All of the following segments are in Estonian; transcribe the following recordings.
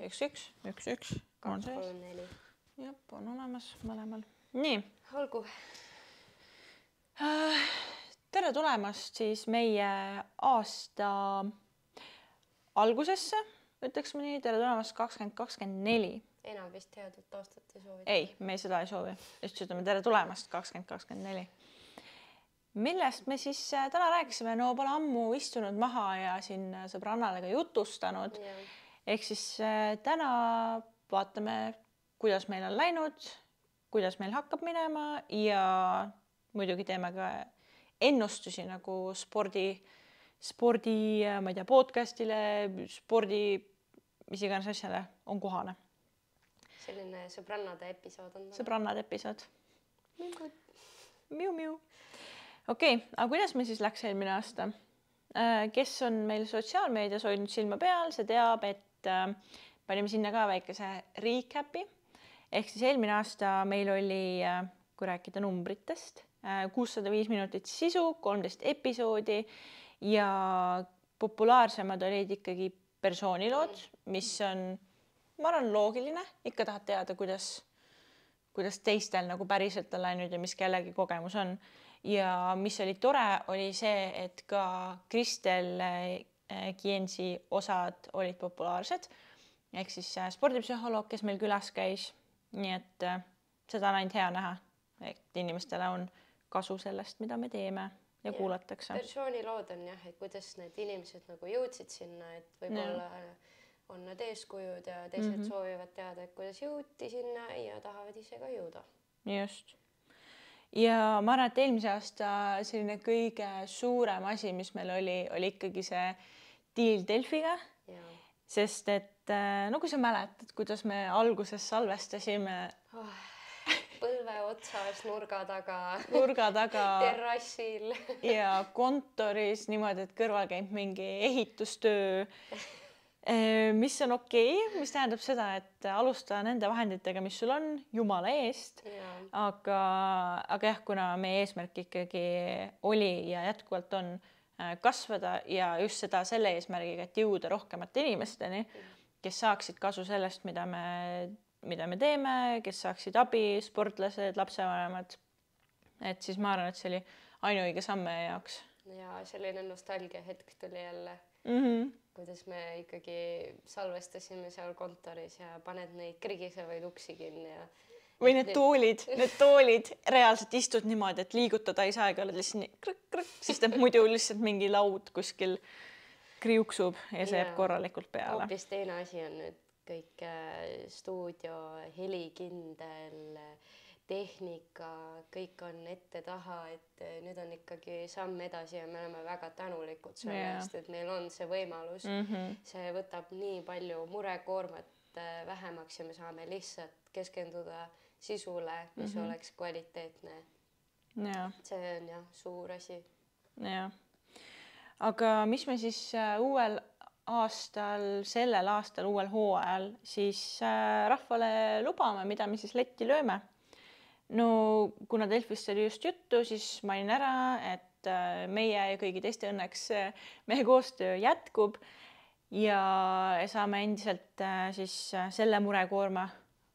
1-1 on sees. 2-3-4. Jep, on olemas mõlemal. Nii. Olgu. Tere tulemast siis meie aasta algusesse, ütleks me nii, tere tulemast 2024. Enam vist headut aastat ei soovi. Ei, me seda ei soovi. Just ütleme tere tulemast 2024. Millest me siis täna rääkisime? No pole ammu istunud maha ja siin sõbrannale ka jutustanud. Ja. Ehk siis täna vaatame, kuidas meil on läinud, kuidas meil hakkab minema ja muidugi teeme ka ennustusi nagu spordi, ma ei tea, podcastile, mis iganes asjale on kohane. Selline sõbrannade episood on. Sõbrannade episood. Miu. Okei, aga kuidas me siis läks eelmine aasta? Kes on meil sotsiaalmeedias hoidnud silma peal, see teab, et panime sinna ka väikese recapi. Ehk siis eelmine aasta meil oli, kui rääkida numbritest, 605 minutit sisu, 13 episoodi ja populaarsemad olid ikkagi persoonilood, mis on, ma arvan, loogiline. Ikka tahad teada, kuidas teistel nagu päriselt on läinud ja mis kellegi kogemus on. Ja mis oli tore, oli see, et ka Kristel Kiensi osad olid populaarsed. Ehk siis spordipsühholoog, kes meil külas käis. Nii et seda on ainult hea näha, et inimestele on kasu sellest, mida me teeme ja kuulatakse. Persoonilood on jah, et kuidas need inimesed nagu jõudsid sinna, et võib-olla on need eeskujud ja teised soovivad teada, et kuidas jõuti sinna ja tahavad ise ka jõuda. Just. Ja ma arvan, et eelmise aasta selline kõige suurem asi, mis meil oli ikkagi see deal Delfiga. Ja. Sest et no kui sa mäletad, kuidas me alguses salvestasime põlve otsas, nurga taga, terrassil ja kontoris niimoodi, et kõrval käib mingi ehitustöö, mis on okei, mis tähendab seda, et alustada nende vahenditega, mis sul on, jumala eest. Ja. Aga jah, kuna meie eesmärk ikkagi oli ja jätkuvalt on kasvada ja just seda selle eesmärgiga, et jõuda rohkemate inimesteni, kes saaksid kasu sellest, mida me teeme, kes saaksid abi, sportlased, lapsevanemad. Et siis ma arvan, et see oli ainuõige samm meie jaoks. Ja selline nostalgia hetk tuli jälle. Kuidas me ikkagi salvestasime seal kontoris ja paned neid krigisevaid uksi kinni. Ja või need toolid, reaalselt istud niimoodi, et liigutada ei saa, ega oled lihtsalt nii krõkk, sest et muidu lihtsalt mingi laud kuskil kriuksub ja see jääb korralikult peale. Hoopis teine asi on nüüd kõik stuudio, helikindel, tehnika, kõik on ette taha, et nüüd on ikkagi samm edasi ja me oleme väga tänulikud sellest, et meil on see võimalus. See võtab nii palju murekoormat vähemaks ja me saame lihtsalt keskenduda sisule, mis oleks kvaliteetne. Ja. See on jah suur asi. Ja. Aga mis me siis sellel aastal, uuel hooajal siis rahvale lubame, mida me siis letti lööme? No kuna Delfist oli just juttu, siis mainin ära, et meie ja kõigi teiste õnneks meie koostöö jätkub ja saame endiselt siis selle murekoorma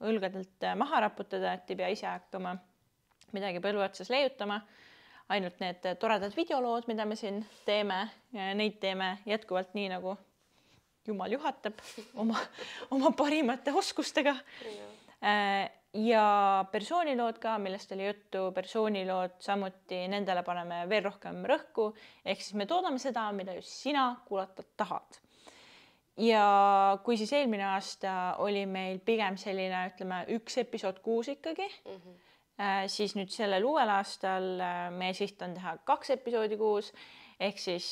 õlgadelt maha raputada, et ei pea ise hakkama midagi põlve otsas leiutama. Ainult need toredad videolood, mida me siin teeme, neid teeme jätkuvalt nii, nagu Jumal juhatab oma parimate oskustega. Ja persoonilood ka, millest oli juttu, persoonilood samuti, nendele paneme veel rohkem rõhku, ehk siis me toodame seda, mida just sina kuulata tahad. Ja kui siis eelmine aasta oli meil pigem selline, ütleme, 1 episood 6 ikkagi, siis nüüd sellel uuel aastal meie siht on teha 2 episoodi 6, ehk siis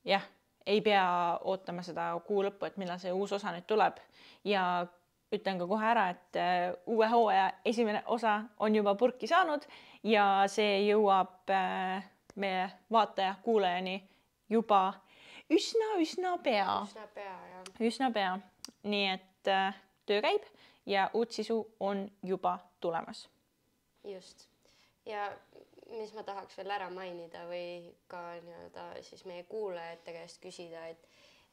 jah, ei pea ootama seda kuu lõppu, et millal see uus osa nüüd tuleb ja ütlen ka kohe ära, et uue hooaja esimene osa on juba purki saanud ja see jõuab meie vaataja kuulajani juba üsna pea. Üsna pea. Nii et töö käib ja uut sisu on juba tulemas. Just. Ja mis ma tahaks veel ära mainida või ka siis meie kuulajate käest küsida,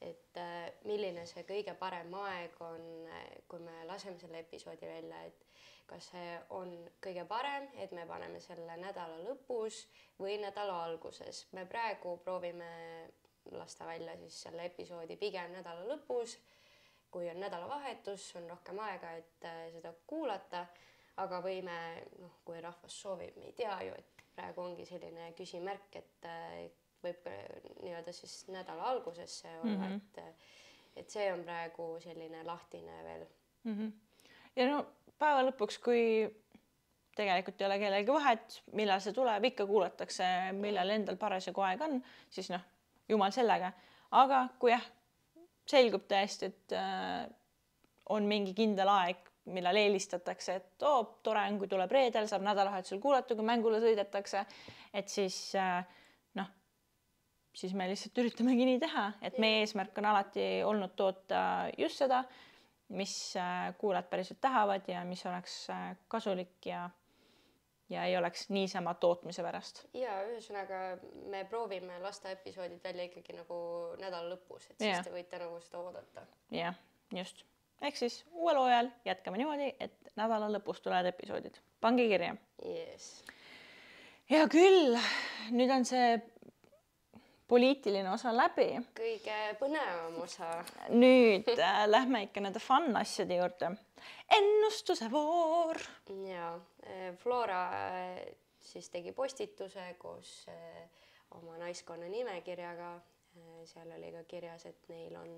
et milline see kõige parem aeg on, kui me laseme selle episoodi välja, et kas see on kõige parem, et me paneme selle nädala lõpus või nädala alguses. Me praegu proovime lasta välja siis selle episoodi pigem nädala lõpus, kui on nädalavahetus, on rohkem aega, et seda kuulata, aga võime, kui rahvas soovib, me ei tea ju, et praegu ongi selline küsimärk, et võib ka nii-öelda siis nädala algusesse olla, et see on praegu selline lahtine veel. Ja no päeva lõpuks, kui tegelikult ei ole kellelgi vahet, millal see tuleb, ikka kuulatakse, millal endal parasjagu aeg on, siis jumal sellega. Aga kui selgub tõesti, et on mingi kindel aeg, millal eelistatakse, et tore on, kui tuleb reedel, saab nädalavahetusel kuulata, kui mängule sõidetakse, et siis me lihtsalt üritamegi nii teha, et meie eesmärk on alati olnud toota just seda, mis kuulajad päriselt tahavad ja mis oleks kasulik ja ei oleks niisama tootmise pärast. Ja ühesõnaga me proovime lasta episoodid välja ikkagi nagu nädala lõpus, et siis te võite nagu seda oodata. Jah, just. Ehk siis uuel hooajal jätkame niimoodi, et nädala lõpus tulevad episoodid. Pange kirja. Yes. Ja küll, nüüd on see poliitiline osa läbi. Kõige põnevam osa. Nüüd lähme ikka nende fun asjade juurde. Ennustuse voor. Ja, Flora siis tegi postituse koos oma naiskonna nimekirjaga. Seal oli ka kirjas, et neil on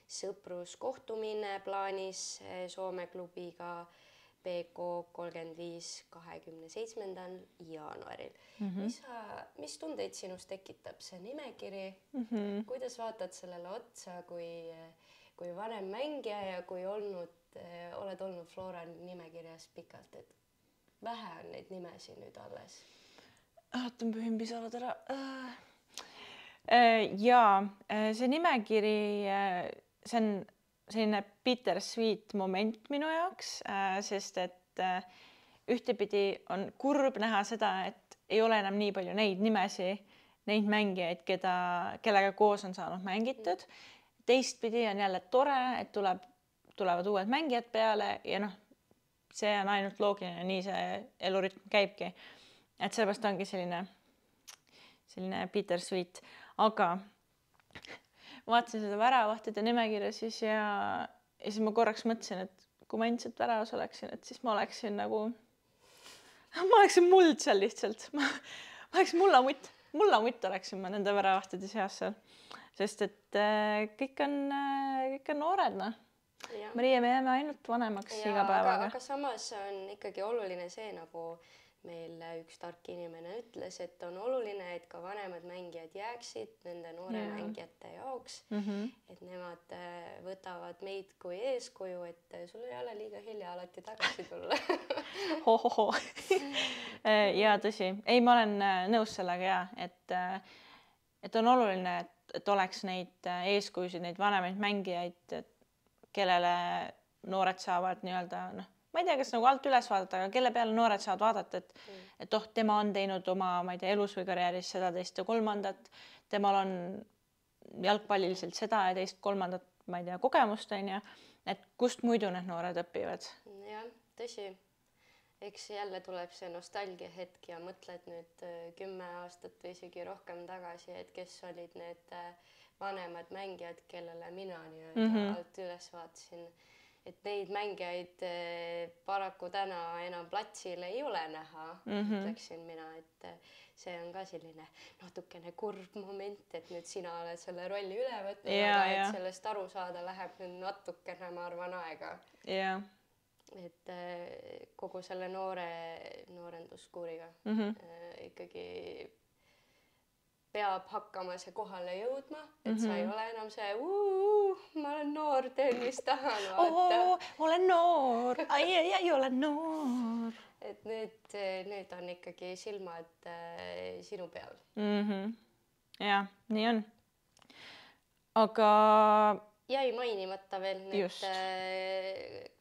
sõpruskohtumine plaanis Soome klubiga PK35 27. jaanuaril. Mis tundeid sinus tekitab see nimekiri? Kuidas vaatad sellele otsa, kui vanem mängija ja kui oled olnud Flora nimekirjas pikalt, et vähe on neid nimesi nüüd alles? Vaatan pühin pisarad ära. Ja see nimekiri, see on selline bittersweet moment minu jaoks, sest et ühtepidi on kurb näha seda, et ei ole enam nii palju neid nimesi, neid mängijaid, kellega koos on saanud mängitud. Teistpidi on jälle tore, et tulevad uued mängijad peale ja see on ainult loogiline, nii see elurütm käibki. Et sellepärast ongi selline bittersweet, aga vaatasin seda väravahtide nimekirja siis ja siis ma korraks mõtlesin, et kui ma endiselt väravas oleksin, et siis ma oleksin muld seal lihtsalt. Ma oleksin mullamutt oleksin ma nende väravahtide seas seal, sest et kõik on noored. Maria, me jääme ainult vanemaks iga päevaga. Aga samas on ikkagi oluline see, nagu meil üks tark inimene ütles, et on oluline, et ka vanemad mängijad jääksid nende noore mängijate jaoks, et nemad võtavad meid kui eeskuju, et sul ei ole liiga hilja alati tagasi tulla. Ja tõsi, ei, ma olen nõus sellega et on oluline, et oleks neid eeskujusid, neid vanemaid mängijaid, kellele noored saavad nii-öelda, ma ei tea, kas nagu alt üles vaadata, aga kelle peale noored saavad vaadata, et tema on teinud oma, ma ei tea, elus või karjääris seda, teist ja kolmandat, temal on jalgpalliliselt seda ja teist kolmandat, ma ei tea, kogemust, et kust muidu need noored õpivad? Jah, tõsi. Eks jälle tuleb see nostalgia hetk ja mõtled nüüd 10 aastat või isegi rohkem tagasi, et kes olid need vanemad mängijad, kellele mina alt üles vaatasin. Et neid mängijaid paraku täna enam platsil ei ole näha, ütleksin mina, et see on ka selline natukene kurb moment, et nüüd sina oled selle rolli üle võtnud, aga et sellest aru saada läheb nüüd natukene, ma arvan, aega. Et kogu selle noorenduskuuriga ikkagi peab hakkama see kohale jõudma, et sa ei ole enam see ma olen noor, teen mis tahan. Olen noor, ai, olen noor. Et nüüd on ikkagi silmad sinu peal. Ja, nii on. Aga jäi mainimata veel need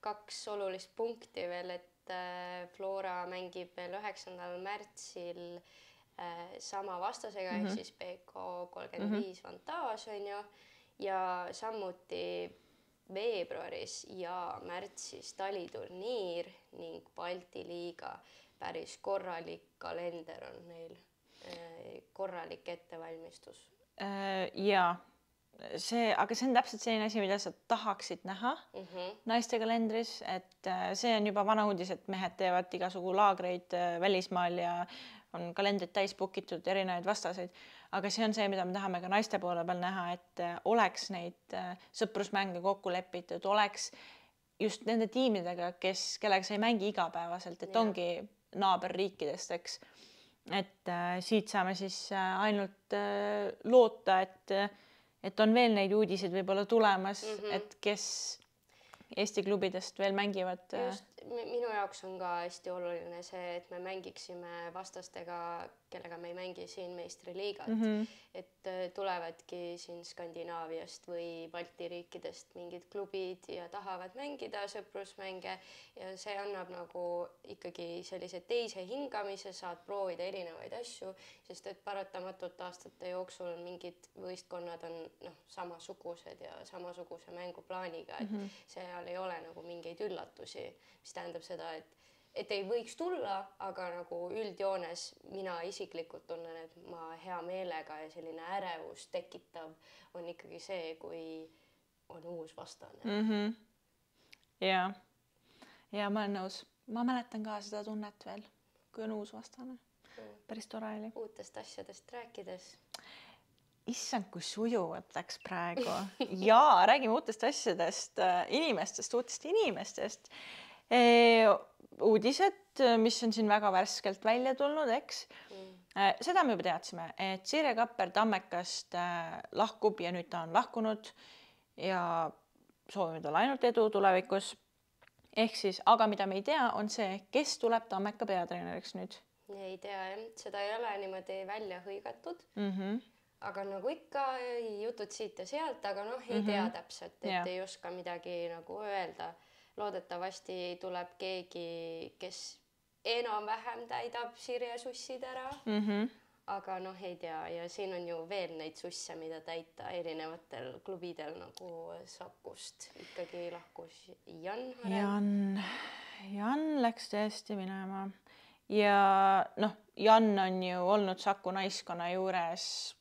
2 olulist punkti veel, et Flora mängib veel 9. märtsil sama vastasega, ehk siis PK35 Vantage on ju, ja samuti veebruaris ja märtsis taliturniir ning Balti liiga päris korralik kalender on neil, korralik ettevalmistus. Ja aga see on täpselt selline asi, mida sa tahaksid näha naiste kalendris, et see on juba vana uudis, et mehed teevad igasugu laagreid välismaal ja on kalendrid täis bookitud erinevaid vastaseid, aga see on see, mida me tahame ka naiste poole peal näha, et oleks neid sõprusmänge kokku lepitud, oleks just nende tiimidega, kellega sa ei mängi igapäevaselt, et ongi naaberriikidest, eks. Et siit saame siis ainult loota, et on veel neid uudiseid võib-olla tulemas, et kes Eesti klubidest veel mängivad. Just, minu jaoks on ka hästi oluline see, et me mängiksime vastastega, kellega me ei mängi siin meistriliigat, et tulevadki siin Skandinaaviast või Balti riikidest mingid klubid ja tahavad mängida sõprusmänge ja see annab nagu ikkagi sellise teise hingamise, saad proovida erinevaid asju, sest et paratamatult aastate jooksul mingid võistkonnad on samasugused ja samasuguse mänguplaaniga, et seal ei ole nagu mingeid üllatusi, mis tähendab seda, et ei võiks tulla, aga nagu üldjoones mina isiklikult tunnen, et ma hea meelega ja selline ärevus tekitav on ikkagi see, kui on uus vastane. Ja ma olen nõus. Ma mäletan ka seda tunnet veel, kui on uus vastane. Päris tore oli. Uutest asjadest rääkides. Issand, kui sujuvalt läks praegu. Jaa, räägime uutest asjadest, uutest inimestest. Uudised, mis on siin väga värskelt välja tulnud, eks. Seda me juba teadsime, et Sirje Kapper Tammekast lahkub ja nüüd ta on lahkunud ja soovime talle ainult edu tulevikus. Ehk siis, aga mida me ei tea, on see, kes tuleb Tammeka peatreeneriks nüüd. Ei tea, seda ei ole niimoodi välja hõigatud. Aga nagu ikka jutud siit ja sealt, aga ei tea täpselt, et ei oska midagi nagu öelda. Loodetavasti tuleb keegi, kes enam-vähem täidab Sirje sussid ära, aga ei tea ja siin on ju veel neid susse, mida täita erinevatel klubidel nagu Sakust ikkagi lahkus Jan Harem. Jan läks tõesti minema ja Jan on ju olnud Saku naiskonna juures.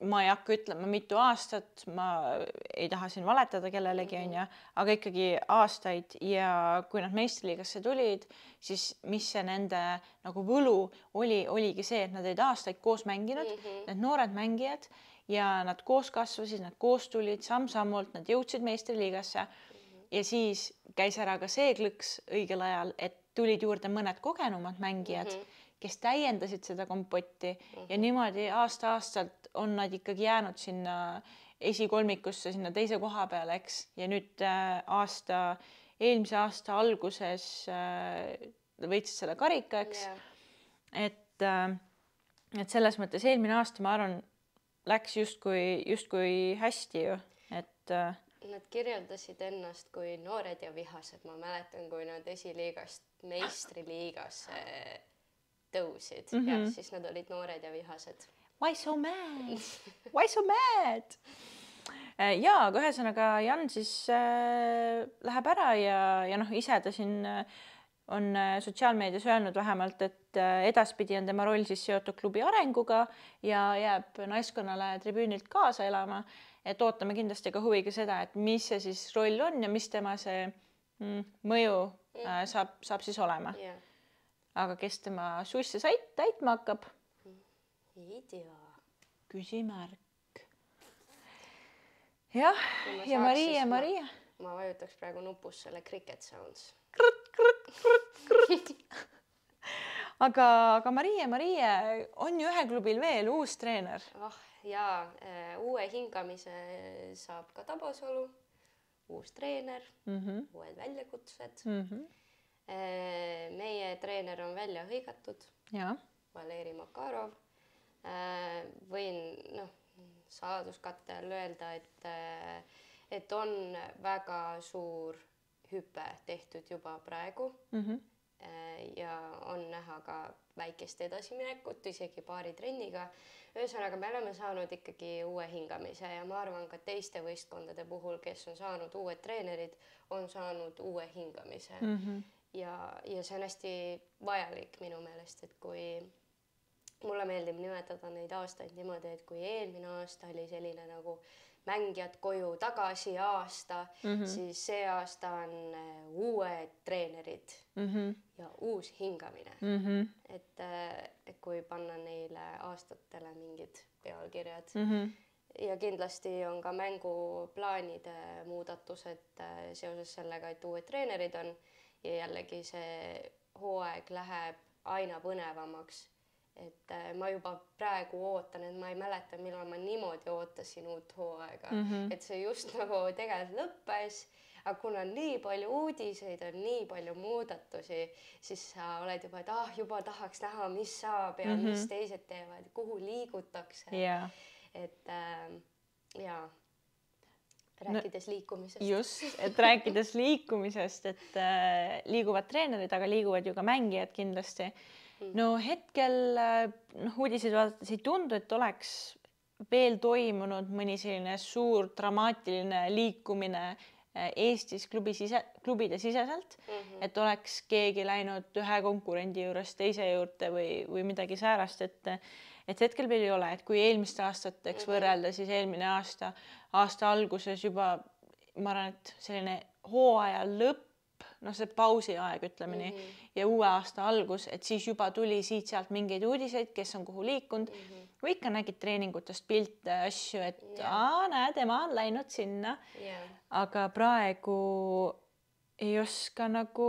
Ma ei hakka ütlema mitu aastat, ma ei taha siin valetada kellelegi, aga ikkagi aastaid ja kui nad meistriliigasse tulid, siis mis see nende nagu võlu oligi see, et nad olid aastaid koos mänginud, need noored mängijad ja nad koos kasvasid, nad koos tulid samm-sammult, nad jõudsid meistriliigasse ja siis käis ära ka see klõks õigel ajal, et tulid juurde mõned kogenumad mängijad, kes täiendasid seda kompotti ja niimoodi aasta-aastalt on nad ikkagi jäänud sinna esikolmikusse, sinna teise koha peale, eks. Ja nüüd eelmise aasta alguses võitsid selle karika, eks. Et selles mõttes eelmine aasta, ma arvan, läks justkui hästi ju. Nad kirjeldasid ennast kui noored ja vihased. Ma mäletan, kui nad esiliigast meistriliigasse tõusid ja siis nad olid noored ja vihased. Why so mad? Why so mad? Jaa, aga ühesõnaga Jan siis läheb ära ja ise ta siin on sotsiaalmeedias öelnud vähemalt, et edaspidi on tema roll siis seotud klubi arenguga ja jääb naiskonnale tribüünilt kaasa elama. Et ootame kindlasti ka huviga seda, et mis see siis roll on ja mis tema see mõju saab siis olema. Aga kes tema susse täitma hakkab? Ei tea. Küsimärk. Jah, ja Maria. Ma vajutaks praegu nupus selle cricket sounds. Krut. Aga Maria on ju ühe klubil veel uus treener. Jaa, uue hingamise saab ka Tabasalu, uus treener, uued väljakutsed. Meie treener on välja hõigatud, Valeri Makarov. Võin saladuskatte all öelda, et on väga suur hüpe tehtud juba praegu ja on näha ka väikest edasiminekut, isegi paari trenniga. Ühesõnaga, me oleme saanud ikkagi uue hingamise ja ma arvan ka teiste võistkondade puhul, kes on saanud uued treenerid, on saanud uue hingamise. Ja see on hästi vajalik minu meelest, et kui mulle meeldib nimetada neid aastaid niimoodi, et kui eelmine aasta oli selline nagu mängijad koju tagasi aasta, siis see aasta on uued treenerid ja uus hingamine. Et kui panna neile aastatele mingid pealkirjad. Ja kindlasti on ka mänguplaanide muudatused seoses sellega, et uued treenerid on ja jällegi see hooaeg läheb aina põnevamaks. Et ma juba praegu ootan, et ma ei mäleta, millal ma niimoodi ootasin uut hooaega. Et see just nagu tegelikult lõppes, aga kuna on nii palju uudiseid, on nii palju muudatusi, siis sa oled juba, et juba tahaks näha, mis saab ja mis teised teevad, kuhu liigutakse. Et rääkides liikumisest. Just, et rääkides liikumisest, et liiguvad treenerid, aga liiguvad ju ka mängijad kindlasti. No hetkel uudiseid vaadates ei tundu, et oleks veel toimunud mõni selline suur dramaatiline liikumine Eestis klubide siseselt, et oleks keegi läinud ühe konkurendi juurest teise juurde või midagi säärast, et hetkel veel ei ole, et kui eelmist aastat võrrelda, siis eelmine aasta alguses juba, ma arvan, et selline hooaja lõpp, see pausi aeg, ütleme nii, ja uue aasta algus, et siis juba tuli siit-sealt mingeid uudiseid, kes on kuhu liikunud, või ikka nägid treeningutest pilte, asju, et näe, tema on läinud sinna, aga praegu ei oska nagu...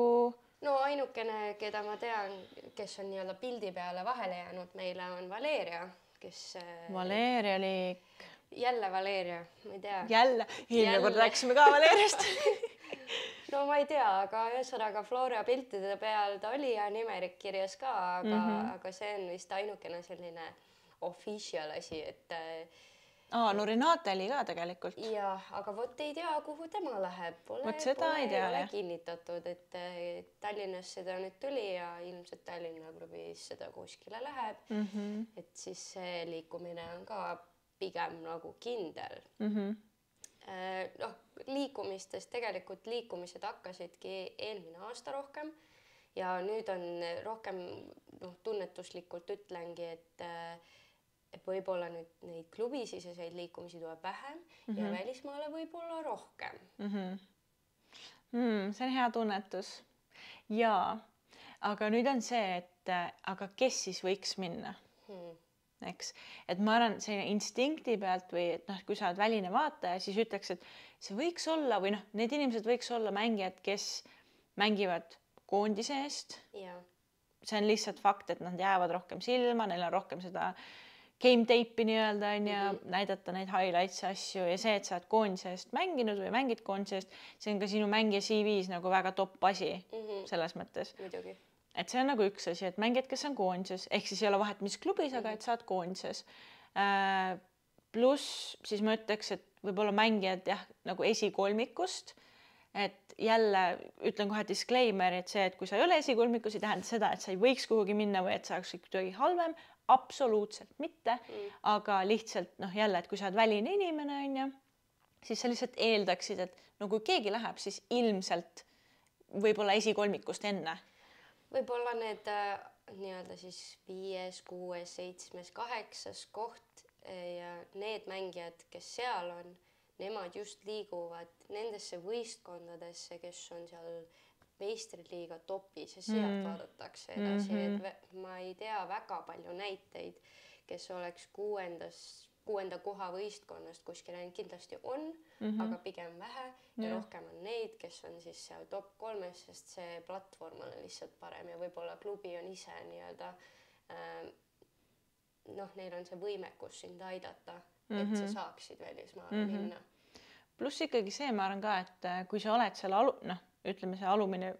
No ainukene, keda ma tean, kes on nii-öelda pildi peale vahele jäänud meile, on Valeria, kes... Valeria liik. Jälle Valeria, ma ei tea. Eelmine kord rääkisime ka Valeriast. No ma ei tea, aga ühesõnaga Flora piltide peal ta oli ja nimerik kirjas ka, aga see on vist ainukene selline official asi, et... No Renate oli ka tegelikult. Jah, aga vot ei tea, kuhu tema läheb. Pole kinnitatud, et Tallinnasse ta nüüd tuli ja ilmselt Tallinna klubis seda kuskile läheb. Et siis see liikumine on ka pigem nagu kindel. Liikumistest tegelikult liikumised hakkasidki eelmine aasta rohkem ja nüüd on rohkem tunnetuslikult ütlengi, et võib-olla nüüd neid klubisiseseid liikumisi tuleb vähem ja välismaale võib-olla rohkem. See on hea tunnetus. Jaa, aga nüüd on see, et aga kes siis võiks minna? Eks. Et ma arvan, selline instinkti pealt või et kui sa oled väline vaataja, siis ütleks, et see võiks olla või need inimesed võiks olla mängijad, kes mängivad koondise eest. See on lihtsalt fakt, et nad jäävad rohkem silma, neil on rohkem seda game tape'i nii-öelda ja näidata neid highlights asju ja see, et sa oled koondise eest mänginud või mängid koondise eest, see on ka sinu mängija CV-s nagu väga top asi selles mõttes. Muidugi. Et see on nagu üks asi, et mängijad, kes on koondises, ehk siis ei ole vahet, mis klubis, aga et sa oled koondises. Pluss siis ma ütleks, et võib-olla mängijad nagu esikolmikust, et jälle ütlen kohe disclaimer, et see, et kui sa ei ole esikolmikus, ei tähenda seda, et sa ei võiks kuhugi minna või et sa oleks kuidagi halvem, absoluutselt mitte, aga lihtsalt jälle, et kui sa oled väline inimene, siis sa lihtsalt eeldaksid, et kui keegi läheb, siis ilmselt võib-olla esikolmikust enne. Võib-olla need nii-öelda siis 5., 6., 7., 8. koht ja need mängijad, kes seal on, nemad just liiguvad nendesse võistkondadesse, kes on seal meistriliiga topis ja sealt vaadatakse edasi. Et ma ei tea väga palju näiteid, kes oleks 6. koha võistkonnast kuskil kindlasti on, aga pigem vähe ja rohkem on neid, kes on siis seal top 3, sest see platvorm on lihtsalt parem ja võib-olla klubi on ise nii-öelda neil on see võimekus sind aidata, et sa saaksid välismaale minna. Pluss ikkagi see, ma arvan ka, et kui sa oled seal ütleme see alumine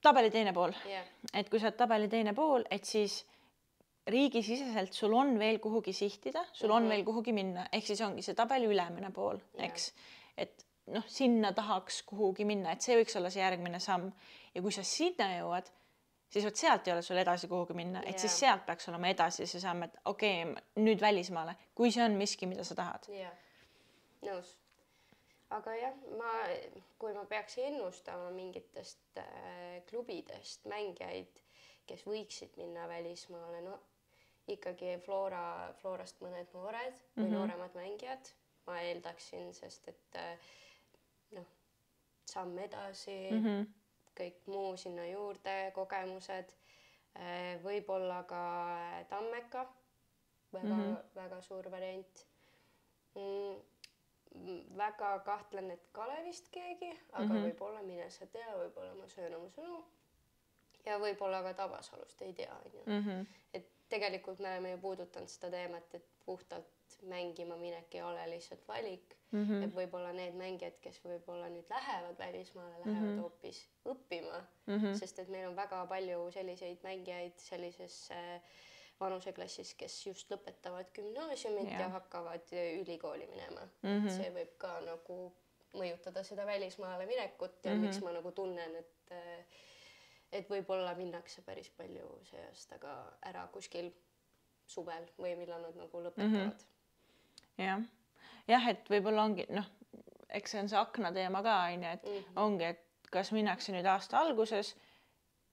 tabeli teine pool, et kui sa oled tabeli teine pool, et siis riigisiseselt sul on veel kuhugi sihtida, sul on veel kuhugi minna, ehk siis ongi see tabeli ülemine pool, eks. Et noh, sinna tahaks kuhugi minna, et see võiks olla see järgmine samm. Ja kui sa sinna jõuad, siis võt sealt ei ole sul edasi kuhugi minna, et siis sealt peaks olema edasi see samm, et okei, nüüd välismaale, kui see on miski, mida sa tahad. Jah, nõus. Aga jah, kui ma peaks ennustama mingitest klubidest mängijaid, kes võiksid minna välismaale, no ikkagi Florast mõned noored või nooremad mängijad, ma eeldaksin, sest et noh, samm edasi, kõik muu sinna juurde, kogemused, võib-olla ka Tammeka, väga suur variant. Väga kahtlen, et Kalevist keegi, aga võib-olla mine sa tea, võib-olla ma söön oma sõnu ja võib-olla ka Tabasalust, ei tea. Et tegelikult me oleme ju puudutanud seda teemat, et puhtalt mängima minek ei ole lihtsalt valik, et võib-olla need mängijad, kes võib-olla nüüd lähevad välismaale, lähevad hoopis õppima, sest et meil on väga palju selliseid mängijaid sellises vanuseklassis, kes just lõpetavad gümnaasiumit ja hakkavad ülikooli minema. See võib ka nagu mõjutada seda välismaale minekut ja miks ma nagu tunnen, et võib-olla minnakse päris palju see aasta ka ära kuskil suvel või millal nad nagu lõpetavad. Jah, et võib-olla ongi, noh, eks see on see akna teema ka, et ongi, et kas minnakse nüüd aasta alguses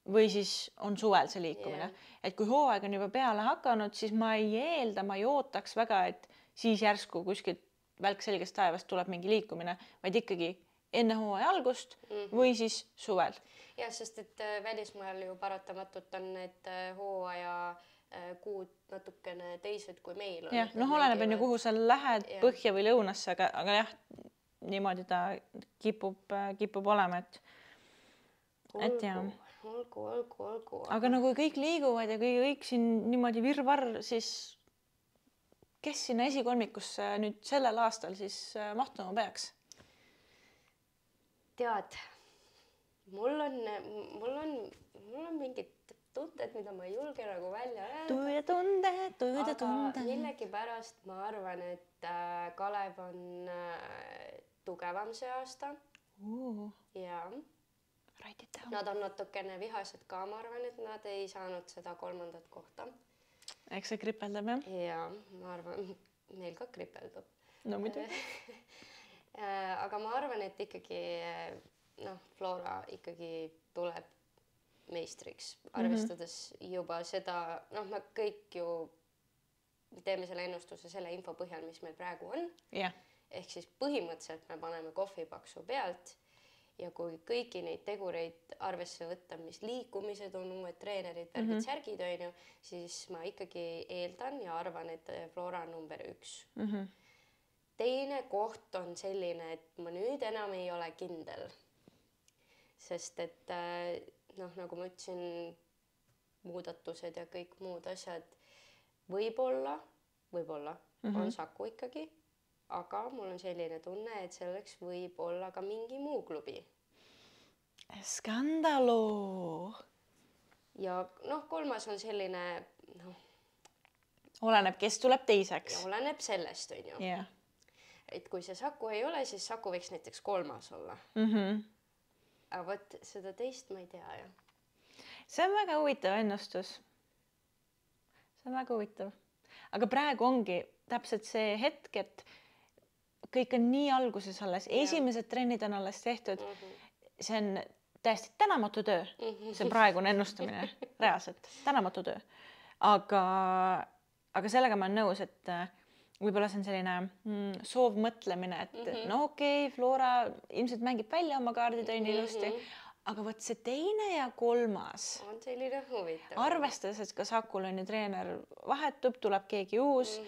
või siis on suvel see liikumine. Et kui hooaeg on juba peale hakanud, siis ma ei eelda, ma ei ootaks väga, et siis järsku kuskilt välk selgest taevast tuleb mingi liikumine, vaid ikkagi enne hooaja algust või siis suvel. Ja, sest et välismaal ju paratamatult on need hooaja kuud natukene teised kui meil on. Jah, noh, oleneb on ju, kuhu sa lähed põhja või lõunasse, aga jah, niimoodi ta kipub olema, et jah. Olgu. Aga nagu kõik liiguvad ja kõik siin niimoodi virvarr, siis kes sinna esikolmikusse nüüd sellel aastal siis mahtuma peaks? Tead, mul on mingid tunded, mida ma ei julge nagu välja öelda. Aga millegipärast ma arvan, et Kalev on tugevam see aasta. Ja nad on natukene vihased ka, ma arvan, et nad ei saanud seda 3. kohta. Eks see kripeldab, jah? Ja, ma arvan, meil ka kripeldab. No muidu. Aga ma arvan, et ikkagi Flora ikkagi tuleb meistriks, arvestades juba seda, me kõik ju teeme selle ennustuse selle info põhjal, mis meil praegu on. Ehk siis põhimõtteliselt me paneme kohvipaksu pealt ja kui kõiki neid tegureid arvesse võtta, mis liikumised on, uued treenerid, värgid, särgid on ju, siis ma ikkagi eeldan ja arvan, et Flora on number 1. Teine koht on selline, et ma nüüd enam ei ole kindel, sest et nagu ma ütlesin, muudatused ja kõik muud asjad võib-olla on Saku ikkagi, aga mul on selline tunne, et selleks võib olla ka mingi muu klubi. Skandalo! Ja 3. on selline, oleneb, kes tuleb teiseks. Ja oleneb sellest, on ju. Et kui see Saku ei ole, siis Saku võiks näiteks 3. olla. Aga võt, seda teist ma ei tea, jah. See on väga huvitav ennustus. See on väga huvitav. Aga praegu ongi täpselt see hetk, et kõik on nii alguses alles. Esimesed trennid on alles tehtud. See on täiesti tänamatu töö. See praegune ennustamine. Reaalselt. Tänamatu töö. Aga sellega ma olen nõus, et võib-olla see on selline soovmõtlemine, et okei, Flora ilmselt mängib välja oma kaardid on ilusti, aga võt see teine ja 3. on selline huvitav. Arvestades, et ka Sakul on ju treener vahetub, tuleb keegi uus,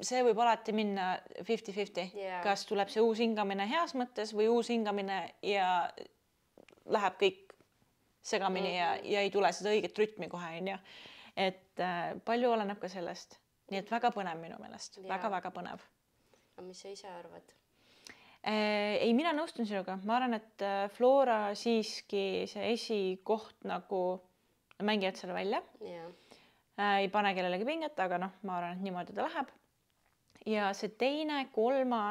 see võib alati minna 50-50. Kas tuleb see uus hingamine heas mõttes või uus hingamine ja läheb kõik segamini ja ei tule seda õiget rütmi kohe, on ju. Et palju oleneb ka sellest. Nii et väga põnev minu meelest. Väga-väga põnev. Aga mis sa ise arvad? Ei, mina nõustun sinuga. Ma arvan, et Flora siiski see esikoht nagu mängijad selle välja. Ei pane kellelegi pinget, aga ma arvan, et niimoodi ta läheb. Ja see teine, 3.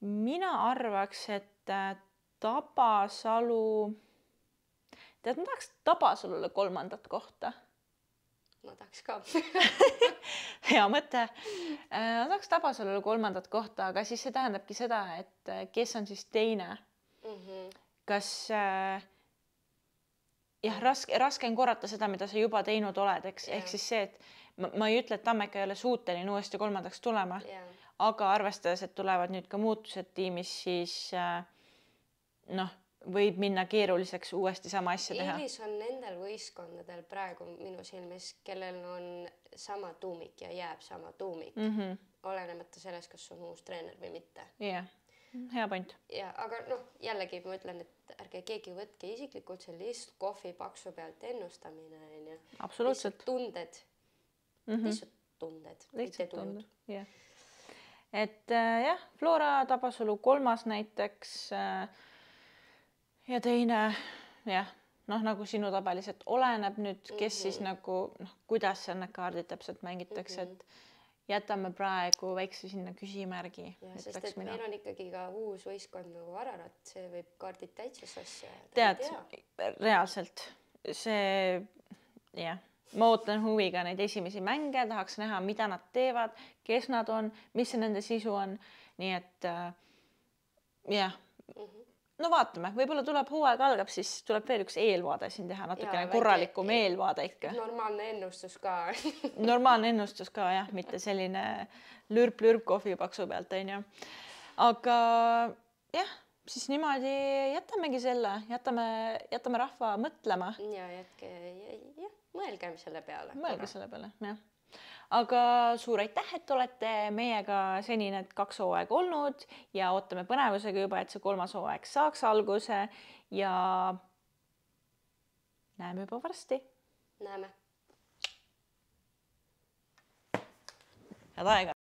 mina arvaks, et Tabasalu, tead, ma tahaks Tabasalule 3. kohta. Ma tahaks ka. Hea mõte. Ma tahaks Tabasalule 3. kohta, aga siis see tähendabki seda, et kes on siis teine. Kas jah, raske on korrata seda, mida sa juba teinud oled, eks? Ehk siis see, et ma ei ütle, et Tammeka ei ole suuteline uuesti 3. tulema, aga arvestades, et tulevad nüüd ka muutused tiimis, siis võib minna keeruliseks uuesti sama asja teha. Eelis on nendel võistkondadel praegu minu silmis, kellel on sama tuumik ja jääb sama tuumik, olenemata sellest, kas on uus treener või mitte. Jah, hea point. Ja, aga jällegi ma ütlen, et ärge keegi võtke isiklikult, see lihtsalt kohvi paksu pealt ennustamine. Absoluutselt. Tunded. Lihtsalt tunded. Lihtsalt tunded, jah. Et jah, Flora Tabasalu 3. näiteks ja teine, jah, nagu sinu tabelis, et oleneb nüüd, kes siis nagu, kuidas seal need kaardid täpselt mängitakse, et jätame praegu väikse sinna küsimärgi. Ja, sest et meil on ikkagi ka uus võistkond nagu Ararat, see võib kaardid täitsa sassi. Tead, reaalselt see, jah, ma ootan huviga neid esimesi mänge, tahaks näha, mida nad teevad, kes nad on, mis see nende sisu on, nii et jah, vaatame, võib-olla tuleb hooaeg algab, siis tuleb veel üks eelvaade siin teha, natukene korralikum eelvaade ikka. Normaalne ennustus ka. Normaalne ennustus ka, jah, mitte selline lürp kohvi paksu pealt, on ju. Aga jah, siis niimoodi jätamegi selle, jätame rahva mõtlema. Ja mõelgem selle peale. Mõelge selle peale, jah. Aga suur aitäh, et olete meiega seni need 2 hooaeg olnud ja ootame põnevusega juba, et see 3. hooaeg saaks alguse ja näeme juba varsti. Näeme. Head aega.